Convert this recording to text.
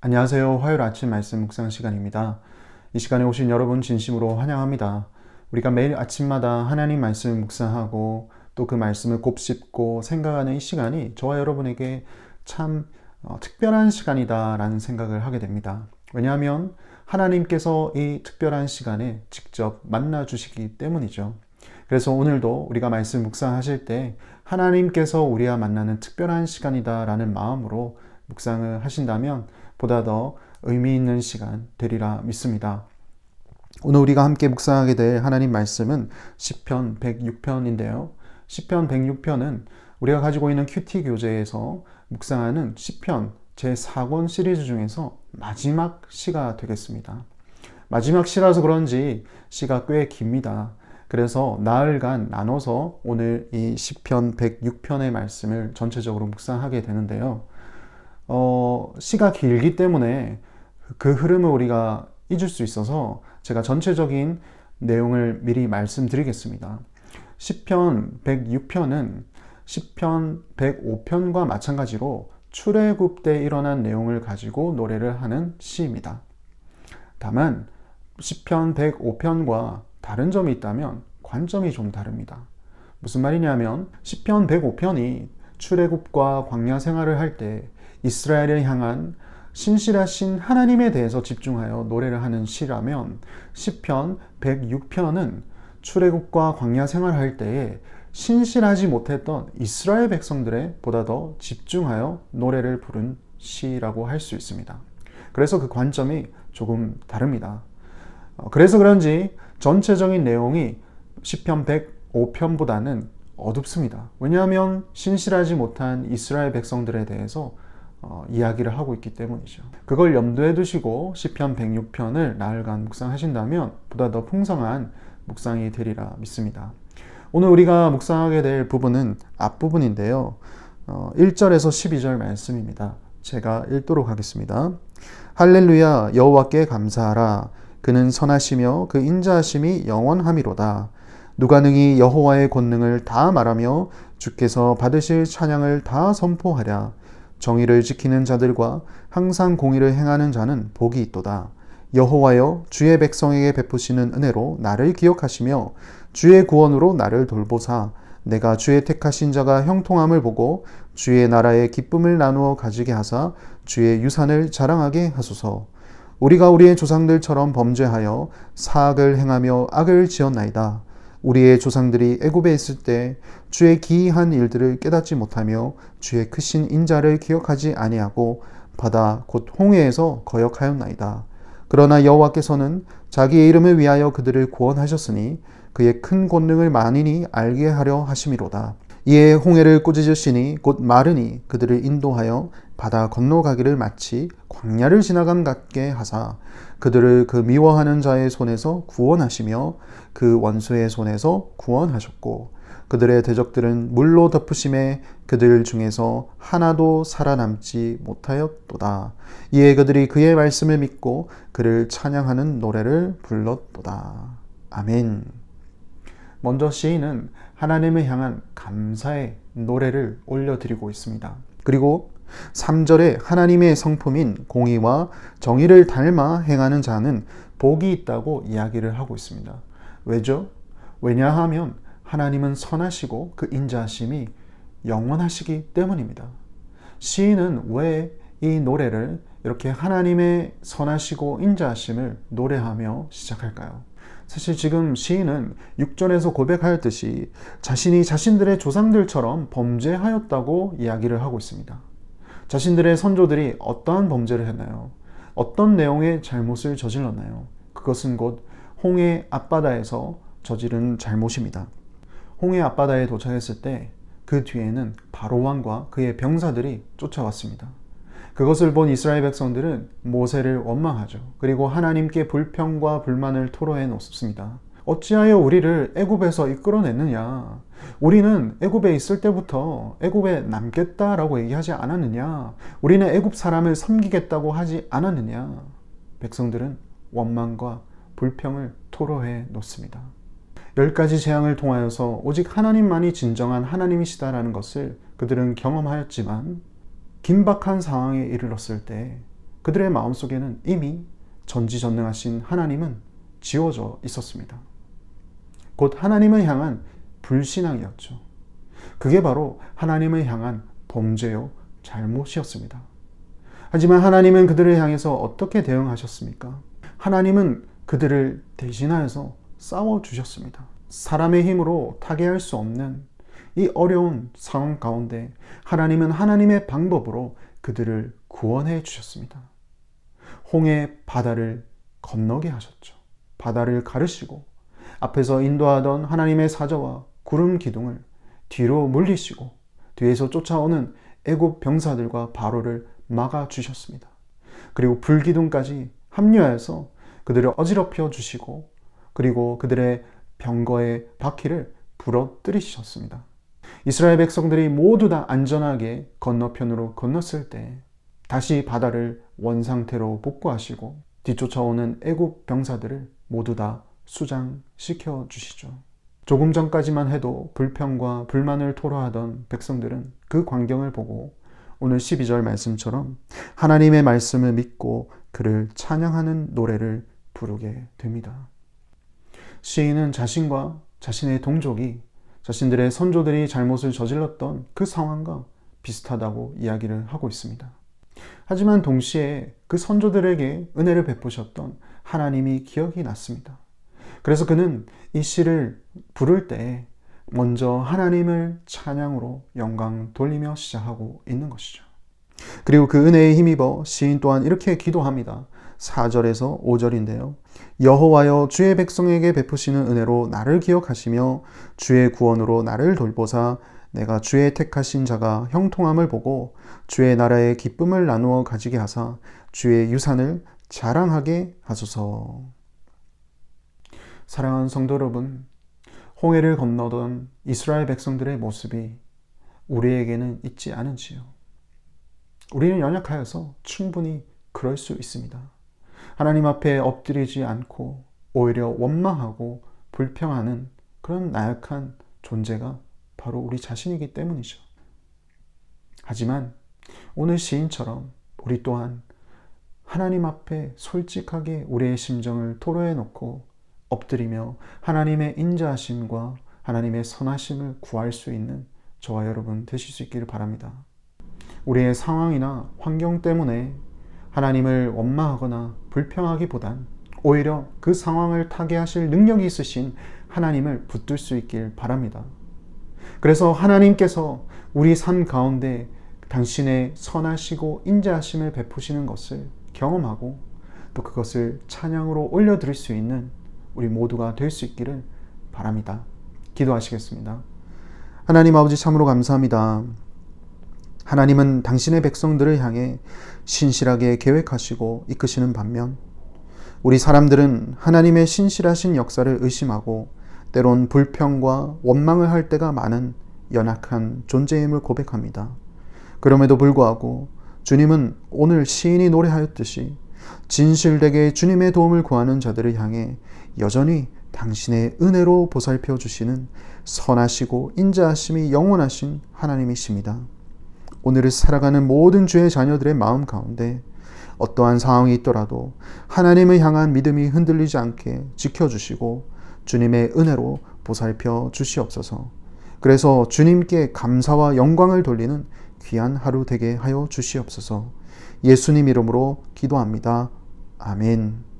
안녕하세요. 화요일 아침 말씀 묵상 시간입니다. 이 시간에 오신 여러분 진심으로 환영합니다. 우리가 매일 아침마다 하나님 말씀을 묵상하고 또 그 말씀을 곱씹고 생각하는 이 시간이 저와 여러분에게 참 특별한 시간이다라는 생각을 하게 됩니다. 왜냐하면 하나님께서 이 특별한 시간에 직접 만나 주시기 때문이죠. 그래서 오늘도 우리가 말씀 묵상하실 때 하나님께서 우리와 만나는 특별한 시간이다라는 마음으로 묵상을 하신다면 보다 더 의미 있는 시간 되리라 믿습니다. 오늘 우리가 함께 묵상하게 될 하나님 말씀은 시편 106편인데요. 시편 106편은 우리가 가지고 있는 큐티 교재에서 묵상하는 시편 제4권 시리즈 중에서 마지막 시가 되겠습니다. 마지막 시라서 그런지 시가 꽤 깁니다. 그래서 나흘간 나눠서 오늘 이 시편 106편의 말씀을 전체적으로 묵상하게 되는데요. 시가 길기 때문에 그 흐름을 우리가 잊을 수 있어서 제가 전체적인 내용을 미리 말씀드리겠습니다. 시편 106편은 시편 105편과 마찬가지로 출애굽 때 일어난 내용을 가지고 노래를 하는 시입니다. 다만 시편 105편과 다른 점이 있다면 관점이 좀 다릅니다. 무슨 말이냐면 시편 105편이 출애굽과 광야 생활을 할 때 이스라엘을 향한 신실하신 하나님에 대해서 집중하여 노래를 하는 시라면 시편 106편은 출애굽과 광야 생활할 때에 신실하지 못했던 이스라엘 백성들에 보다 더 집중하여 노래를 부른 시라고 할 수 있습니다. 그래서 그 관점이 조금 다릅니다. 그래서 그런지 전체적인 내용이 시편 105편보다는 어둡습니다. 왜냐하면 신실하지 못한 이스라엘 백성들에 대해서 이야기를 하고 있기 때문이죠. 그걸 염두에 두시고 시편 106편을 나흘간 묵상하신다면 보다 더 풍성한 묵상이 되리라 믿습니다. 오늘 우리가 묵상하게 될 부분은 앞부분인데요. 1절에서 12절 말씀입니다. 제가 읽도록 하겠습니다. 할렐루야 여호와께 감사하라. 그는 선하시며 그 인자하심이 영원함이로다. 누가 능히 여호와의 권능을 다 말하며 주께서 받으실 찬양을 다 선포하랴. 정의를 지키는 자들과 항상 공의를 행하는 자는 복이 있도다. 여호와여 주의 백성에게 베푸시는 은혜로 나를 기억하시며 주의 구원으로 나를 돌보사 내가 주의 택하신 자가 형통함을 보고 주의 나라의 기쁨을 나누어 가지게 하사 주의 유산을 자랑하게 하소서. 우리가 우리의 조상들처럼 범죄하여 사악을 행하며 악을 지었나이다. 우리의 조상들이 애굽에 있을 때 주의 기이한 일들을 깨닫지 못하며 주의 크신 인자를 기억하지 아니하고 바다 곧 홍해에서 거역하였나이다. 그러나 여호와께서는 자기의 이름을 위하여 그들을 구원하셨으니 그의 큰 권능을 만인이 알게 하려 하심이로다. 이에 홍해를 꾸짖으시니 곧 마르니 그들을 인도하여 바다 건너가기를 마치 광야를 지나감 같게 하사 그들을 그 미워하는 자의 손에서 구원하시며 그 원수의 손에서 구원하셨고 그들의 대적들은 물로 덮으심에 그들 중에서 하나도 살아남지 못하였도다. 이에 그들이 그의 말씀을 믿고 그를 찬양하는 노래를 불렀도다. 아멘. 먼저 시인은 하나님을 향한 감사의 노래를 올려드리고 있습니다. 그리고 3절에 하나님의 성품인 공의와 정의를 닮아 행하는 자는 복이 있다고 이야기를 하고 있습니다. 왜죠? 왜냐하면 하나님은 선하시고 그 인자하심이 영원하시기 때문입니다. 시인은 왜 이 노래를 이렇게 하나님의 선하시고 인자하심을 노래하며 시작할까요? 사실 지금 시인은 6절에서 고백하였듯이 자신이 자신들의 조상들처럼 범죄하였다고 이야기를 하고 있습니다. 자신들의 선조들이 어떠한 범죄를 했나요? 어떤 내용의 잘못을 저질렀나요? 그것은 곧 홍해 앞바다에서 저지른 잘못입니다. 홍해 앞바다에 도착했을 때 그 뒤에는 바로왕과 그의 병사들이 쫓아왔습니다. 그것을 본 이스라엘 백성들은 모세를 원망하죠. 그리고 하나님께 불평과 불만을 토로해 놓습니다. 어찌하여 우리를 애굽에서 이끌어냈느냐? 우리는 애굽에 있을 때부터 애굽에 남겠다라고 얘기하지 않았느냐? 우리는 애굽 사람을 섬기겠다고 하지 않았느냐? 백성들은 원망과 불평을 토로해 놓습니다. 10가지 재앙을 통하여서 오직 하나님만이 진정한 하나님이시다라는 것을 그들은 경험하였지만 긴박한 상황에 이르렀을 때 그들의 마음속에는 이미 전지전능하신 하나님은 지워져 있었습니다. 곧 하나님을 향한 불신앙이었죠. 그게 바로 하나님을 향한 범죄요 잘못이었습니다. 하지만 하나님은 그들을 향해서 어떻게 대응하셨습니까? 하나님은 그들을 대신하여서 싸워주셨습니다. 사람의 힘으로 타개할 수 없는 이 어려운 상황 가운데 하나님은 하나님의 방법으로 그들을 구원해 주셨습니다. 홍해 바다를 건너게 하셨죠. 바다를 가르시고 앞에서 인도하던 하나님의 사자와 구름 기둥을 뒤로 물리시고 뒤에서 쫓아오는 애굽 병사들과 바로를 막아 주셨습니다. 그리고 불기둥까지 합류하여서 그들을 어지럽혀 주시고 그리고 그들의 병거의 바퀴를 부러뜨리셨습니다. 이스라엘 백성들이 모두 다 안전하게 건너편으로 건넜을 때 다시 바다를 원상태로 복구하시고 뒤쫓아오는 애굽 병사들을 모두 다 수장시켜 주시죠. 조금 전까지만 해도 불평과 불만을 토로하던 백성들은 그 광경을 보고 오늘 12절 말씀처럼 하나님의 말씀을 믿고 그를 찬양하는 노래를 부르게 됩니다. 시인은 자신과 자신의 동족이 자신들의 선조들이 잘못을 저질렀던 그 상황과 비슷하다고 이야기를 하고 있습니다. 하지만 동시에 그 선조들에게 은혜를 베푸셨던 하나님이 기억이 났습니다. 그래서 그는 이 시를 부를 때 먼저 하나님을 찬양으로 영광 돌리며 시작하고 있는 것이죠. 그리고 그 은혜에 힘입어 시인 또한 이렇게 기도합니다. 4절에서 5절인데요. 여호와여 주의 백성에게 베푸시는 은혜로 나를 기억하시며 주의 구원으로 나를 돌보사 내가 주의 택하신 자가 형통함을 보고 주의 나라의 기쁨을 나누어 가지게 하사 주의 유산을 자랑하게 하소서. 사랑하는 성도 여러분, 홍해를 건너던 이스라엘 백성들의 모습이 우리에게는 있지 않은지요? 우리는 연약하여서 충분히 그럴 수 있습니다. 하나님 앞에 엎드리지 않고 오히려 원망하고 불평하는 그런 나약한 존재가 바로 우리 자신이기 때문이죠. 하지만 오늘 시인처럼 우리 또한 하나님 앞에 솔직하게 우리의 심정을 토로해 놓고 엎드리며 하나님의 인자하심과 하나님의 선하심을 구할 수 있는 저와 여러분 되실 수 있기를 바랍니다. 우리의 상황이나 환경 때문에 하나님을 원망하거나 불평하기보단 오히려 그 상황을 타개하실 능력이 있으신 하나님을 붙들 수 있길 바랍니다. 그래서 하나님께서 우리 삶 가운데 당신의 선하시고 인자하심을 베푸시는 것을 경험하고 또 그것을 찬양으로 올려드릴 수 있는 우리 모두가 될 수 있기를 바랍니다. 기도하시겠습니다. 하나님 아버지 참으로 감사합니다. 하나님은 당신의 백성들을 향해 신실하게 계획하시고 이끄시는 반면 우리 사람들은 하나님의 신실하신 역사를 의심하고 때론 불평과 원망을 할 때가 많은 연약한 존재임을 고백합니다. 그럼에도 불구하고 주님은 오늘 시인이 노래하였듯이 진실되게 주님의 도움을 구하는 자들을 향해 여전히 당신의 은혜로 보살펴 주시는 선하시고 인자하심이 영원하신 하나님이십니다. 오늘을 살아가는 모든 주의 자녀들의 마음 가운데 어떠한 상황이 있더라도 하나님을 향한 믿음이 흔들리지 않게 지켜주시고 주님의 은혜로 보살펴 주시옵소서. 그래서 주님께 감사와 영광을 돌리는 귀한 하루 되게 하여 주시옵소서. 예수님 이름으로 기도합니다. 아멘.